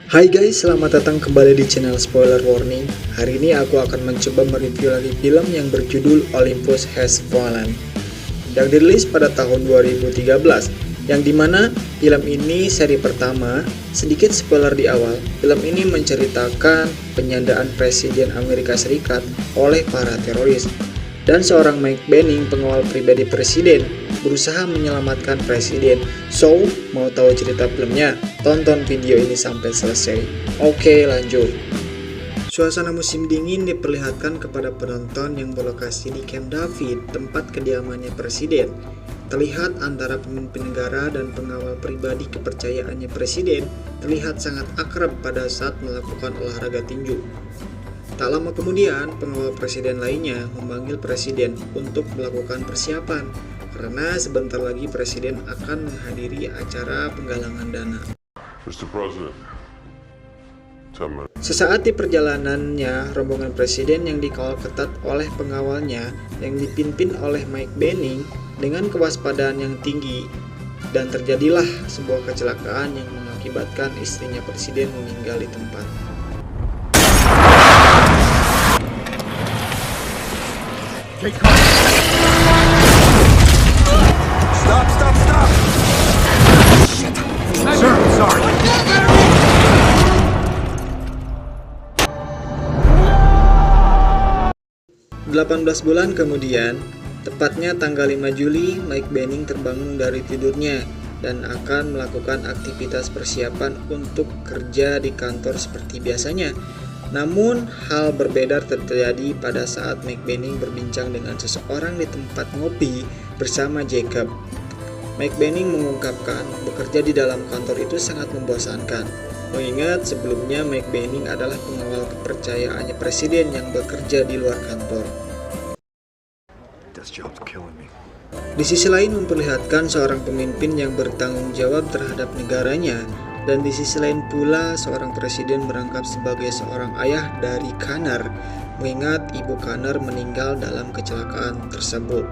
Hai guys, selamat datang kembali di channel Spoiler Warning. Hari ini aku akan mencoba mereview lagi film yang berjudul Olympus Has Fallen yang dirilis pada tahun 2013, yang dimana film ini seri pertama. Sedikit spoiler di awal, film ini menceritakan penyandaan Presiden Amerika Serikat oleh para teroris, dan seorang Mike Banning, pengawal pribadi presiden, berusaha menyelamatkan presiden. So, mau tahu cerita filmnya? Tonton video ini sampai selesai. Oke, lanjut. Suasana musim dingin diperlihatkan kepada penonton yang berlokasi di Camp David, tempat kediamannya presiden. Terlihat antara pemimpin negara dan pengawal pribadi kepercayaannya presiden terlihat sangat akrab pada saat melakukan olahraga tinju. Tak lama kemudian, pengawal presiden lainnya memanggil presiden untuk melakukan persiapan, karena sebentar lagi presiden akan menghadiri acara penggalangan dana. Mr. President, Sesaat di perjalanannya, rombongan presiden yang dikawal ketat oleh pengawalnya yang dipimpin oleh Mike Banning dengan kewaspadaan yang tinggi, dan terjadilah sebuah kecelakaan yang mengakibatkan istrinya presiden meninggal di tempat. Stop! Shit. Sir, sorry. 18 bulan kemudian, tepatnya tanggal 5 Juli, Mike Banning terbangun dari tidurnya dan akan melakukan aktivitas persiapan untuk kerja di kantor seperti biasanya. Namun, hal berbeda terjadi pada saat Mike Banning berbincang dengan seseorang di tempat ngopi bersama Jacob. Mike Banning mengungkapkan bekerja di dalam kantor itu sangat membosankan, mengingat sebelumnya Mike Banning adalah pengawal kepercayaannya presiden yang bekerja di luar kantor. Di sisi lain memperlihatkan seorang pemimpin yang bertanggung jawab terhadap negaranya, dan di sisi lain pula seorang presiden merangkap sebagai seorang ayah dari Connor, mengingat ibu Connor meninggal dalam kecelakaan tersebut.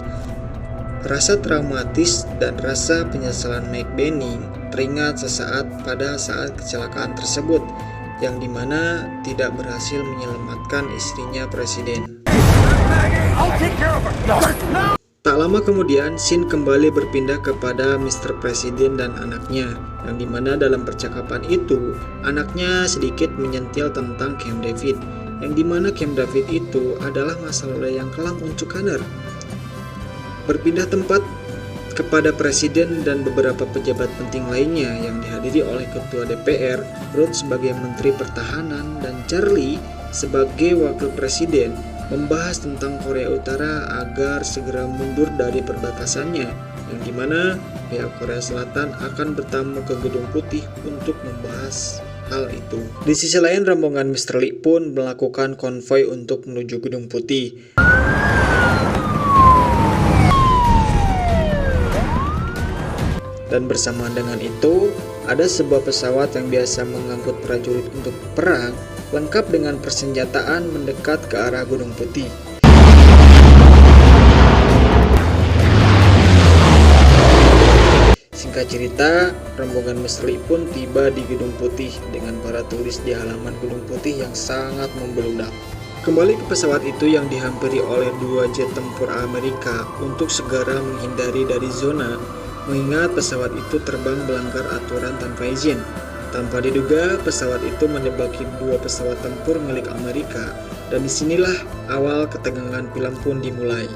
Rasa traumatis dan rasa penyesalan Mike Banning teringat sesaat pada saat kecelakaan tersebut, yang dimana tidak berhasil menyelamatkan istrinya presiden. Tak lama kemudian, scene kembali berpindah kepada Mr. Presiden dan anaknya, yang dimana dalam percakapan itu, anaknya sedikit menyentil tentang Camp David, yang dimana Camp David itu adalah masa lalu yang kelam untuk Connor. Berpindah tempat kepada presiden dan beberapa pejabat penting lainnya yang dihadiri oleh Ketua DPR, Ruth sebagai Menteri Pertahanan, dan Charlie sebagai Wakil Presiden, membahas tentang Korea Utara agar segera mundur dari perbatasannya, yang dimana pihak Korea Selatan akan bertamu ke Gedung Putih untuk membahas hal itu. Di sisi lain, rombongan Mr. Lee pun melakukan konvoi untuk menuju Gedung Putih. Dan bersamaan dengan itu, ada sebuah pesawat yang biasa mengangkut prajurit untuk perang, lengkap dengan persenjataan, mendekat ke arah Gedung Putih. Singkat cerita, rombongan Mr. Lee pun tiba di Gedung Putih dengan para turis di halaman Gedung Putih yang sangat membeludak. Kembali ke pesawat itu yang dihampiri oleh 2 jet tempur Amerika untuk segera menghindari dari zona, mengingat pesawat itu terbang melanggar aturan tanpa izin. Tanpa diduga, pesawat itu menembaki 2 pesawat tempur milik Amerika, dan disinilah awal ketegangan film pun dimulai.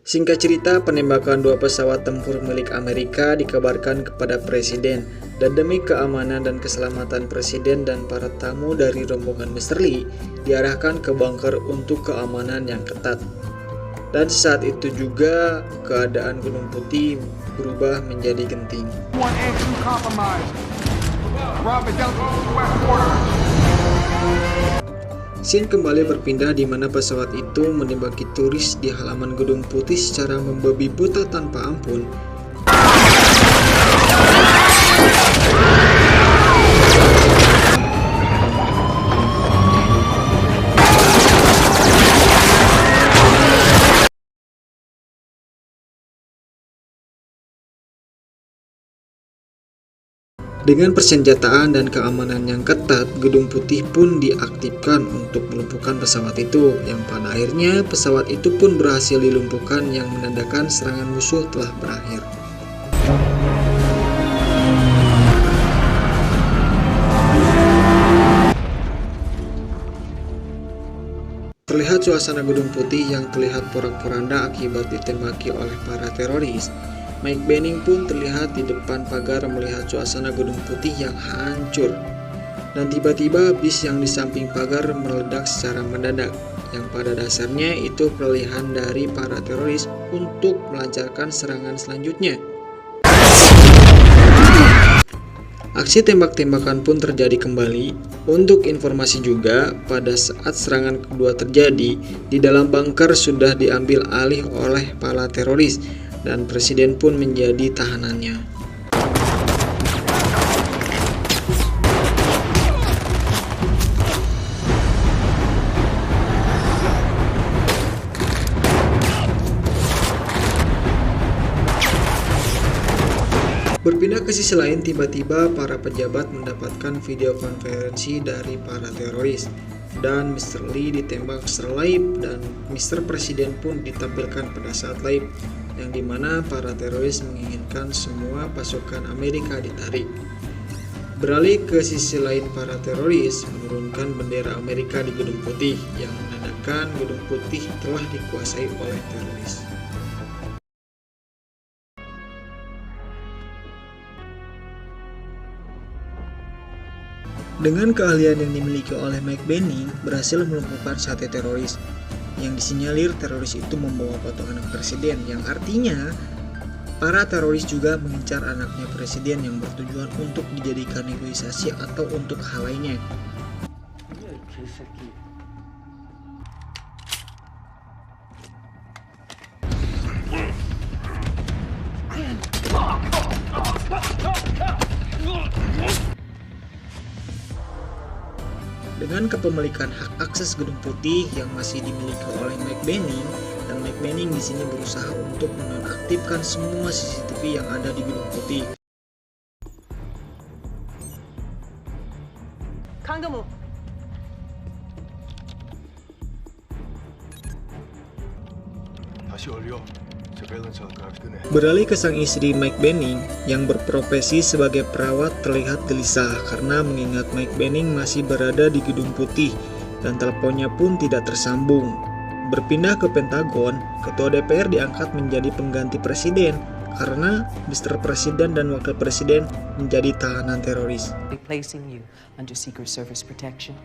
Singkat cerita, penembakan 2 pesawat tempur milik Amerika dikabarkan kepada presiden, dan demi keamanan dan keselamatan presiden dan para tamu dari rombongan Mr. Lee, diarahkan ke bunker untuk keamanan yang ketat. Dan saat itu juga keadaan Gedung Putih berubah menjadi genting. Scene kembali berpindah di mana pesawat itu menembaki turis di halaman Gedung Putih secara membabi buta tanpa ampun. Dengan persenjataan dan keamanan yang ketat, Gedung Putih pun diaktifkan untuk melumpuhkan pesawat itu, yang pada akhirnya pesawat itu pun berhasil dilumpuhkan yang menandakan serangan musuh telah berakhir. Terlihat suasana Gedung Putih yang terlihat porak-poranda akibat ditembaki oleh para teroris. Mike Benning pun terlihat di depan pagar melihat suasana Gedung Putih yang hancur. Dan tiba-tiba bis yang di samping pagar meledak secara mendadak, yang pada dasarnya itu pilihan dari para teroris untuk melancarkan serangan selanjutnya. Aksi tembak-tembakan pun terjadi kembali. Untuk informasi juga, pada saat serangan kedua terjadi, di dalam bunker sudah diambil alih oleh para teroris, dan presiden pun menjadi tahanannya. Berpindah ke sisi lain, tiba-tiba para pejabat mendapatkan video konferensi dari para teroris, dan Mr. Lee ditembak secara live, dan Mr. Presiden pun ditampilkan pada saat live, yang dimana para teroris menginginkan semua pasukan Amerika ditarik. Beralih ke sisi lain, para teroris menurunkan bendera Amerika di Gedung Putih, yang menandakan Gedung Putih telah dikuasai oleh teroris. Dengan keahlian yang dimiliki oleh Mike Benning, berhasil melumpuhkan sate teroris, yang disinyalir teroris itu membawa foto anak presiden, yang artinya para teroris juga mengincar anaknya presiden yang bertujuan untuk dijadikan negosiasi atau untuk hal lainnya. Dengan kepemilikan hak akses Gedung Putih yang masih dimiliki oleh Mike Benning, dan Mike Benning di sini berusaha untuk menonaktifkan semua CCTV yang ada di Gedung Putih. 강경무. 다시 올려. Surveillance guards gonna Beralih ke sang istri Mike Benning yang berprofesi sebagai perawat terlihat gelisah karena mengingat Mike Benning masih berada di Gedung Putih dan teleponnya pun tidak tersambung. Berpindah ke Pentagon, Ketua DPR diangkat menjadi pengganti presiden karena Mr. Presiden dan Wakil Presiden menjadi tahanan teroris. Placing you under Secret Service protection.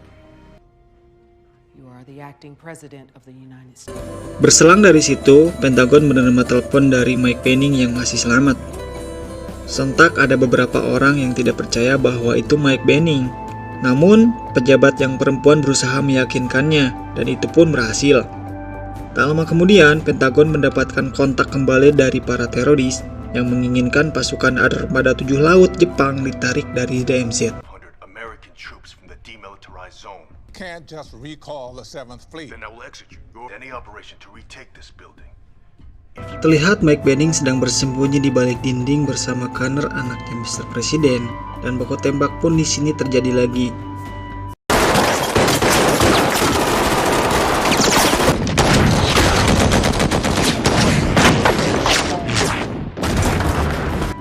You are the acting president of the United States. Berselang dari situ, Pentagon menerima telepon dari Mike Benning yang masih selamat. Sontak ada beberapa orang yang tidak percaya bahwa itu Mike Benning. Namun, pejabat yang perempuan berusaha meyakinkannya, dan itu pun berhasil. Tak lama kemudian, Pentagon mendapatkan kontak kembali dari para teroris yang menginginkan pasukan Armada 7 Laut Jepang ditarik dari DMZ. 100 American troops from the demilitarized zone. Can't just recall the 7th Fleet. Then I will execute any operation to retake this building. Terlihat Mike Benning sedang bersembunyi di balik dinding bersama Connor, anaknya Mr. Presiden, dan baku tembak pun di sini terjadi lagi.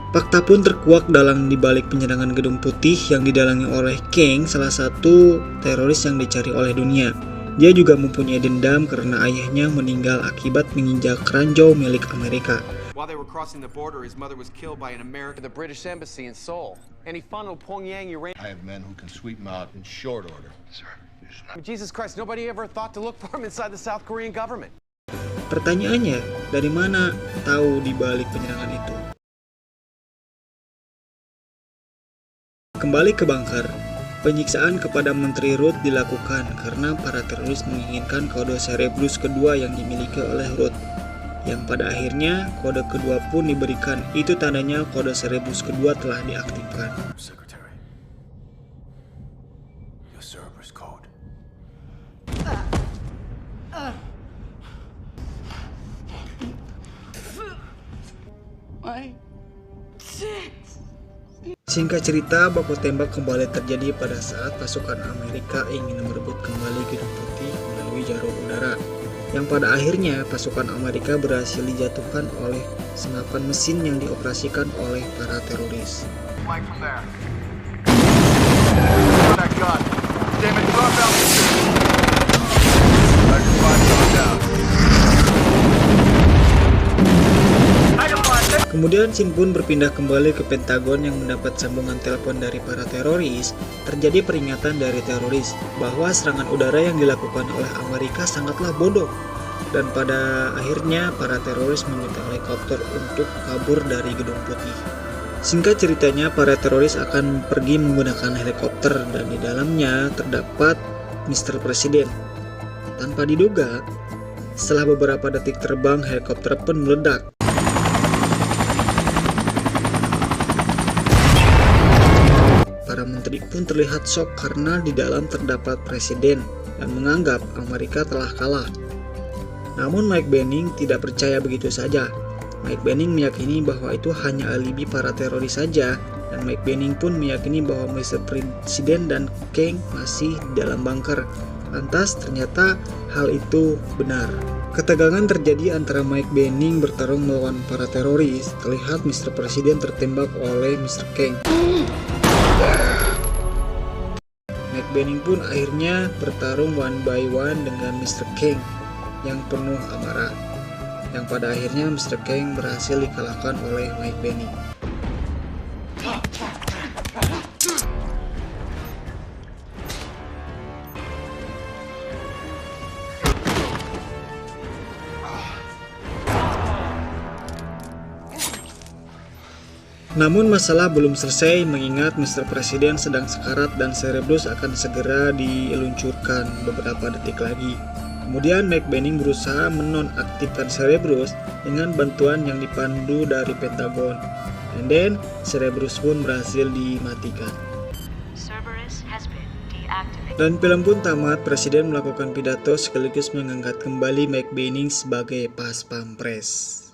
Fakta pun terkuak dalam dibalik penyerangan Gedung Putih yang didalangi oleh King, salah satu teroris yang dicari oleh dunia. Dia juga mempunyai dendam karena ayahnya meninggal akibat menginjak ranjau milik Amerika. While they were crossing the border, his mother was killed by an American at the British Embassy in Seoul. And he funneled Pyongyang uranium. I have men who can sweep them out in short order. Sir, there's not... Jesus Christ, nobody ever thought to look for him inside the South Korean government. Pertanyaannya, dari mana tahu dibalik penyerangan itu? Kembali ke bunker, penyiksaan kepada Menteri Rudd dilakukan karena para teroris menginginkan kode Cerberus kedua yang dimiliki oleh Rudd. Yang pada akhirnya kode kedua pun diberikan, itu tandanya kode Cerberus kedua telah diaktifkan. Secretary. Your Cerberus code. Singkat cerita, baku tembak kembali terjadi pada saat pasukan Amerika ingin merebut kembali Gedung Putih melalui jalur udara, yang pada akhirnya pasukan Amerika berhasil dijatuhkan oleh senapan mesin yang dioperasikan oleh para teroris. Flank from there. That gun. Damn it, drop out. Target 5 down. Kemudian Shin pun berpindah kembali ke Pentagon yang mendapat sambungan telepon dari para teroris. Terjadi peringatan dari teroris bahwa serangan udara yang dilakukan oleh Amerika sangatlah bodoh. Dan pada akhirnya para teroris meminta helikopter untuk kabur dari Gedung Putih. Singkat ceritanya, para teroris akan pergi menggunakan helikopter dan di dalamnya terdapat Mr. Presiden. Tanpa diduga, setelah beberapa detik terbang, helikopter pun meledak. Para menteri pun terlihat shock karena di dalam terdapat presiden dan menganggap Amerika telah kalah. Namun Mike Benning tidak percaya begitu saja. Mike Benning meyakini bahwa itu hanya alibi para teroris saja, dan Mike Benning pun meyakini bahwa Mr. Presiden dan Kang masih di dalam bunker. Lantas ternyata hal itu benar. Ketegangan terjadi antara Mike Benning bertarung melawan para teroris. Terlihat Mr. Presiden tertembak oleh Mr. Kang. Mike Benning pun akhirnya bertarung one by one dengan Mr. Kang yang penuh amarah, yang pada akhirnya Mr. Kang berhasil dikalahkan oleh Mike Benning. Namun masalah belum selesai mengingat Mr. Presiden sedang sekarat dan Cerebrus akan segera diluncurkan beberapa detik lagi. Kemudian Mike Benning berusaha menonaktifkan Cerebrus dengan bantuan yang dipandu dari Pentagon. And then Cerebrus pun berhasil dimatikan. Dan film pun tamat. Presiden melakukan pidato sekaligus mengangkat kembali Mike Benning sebagai pas pampres.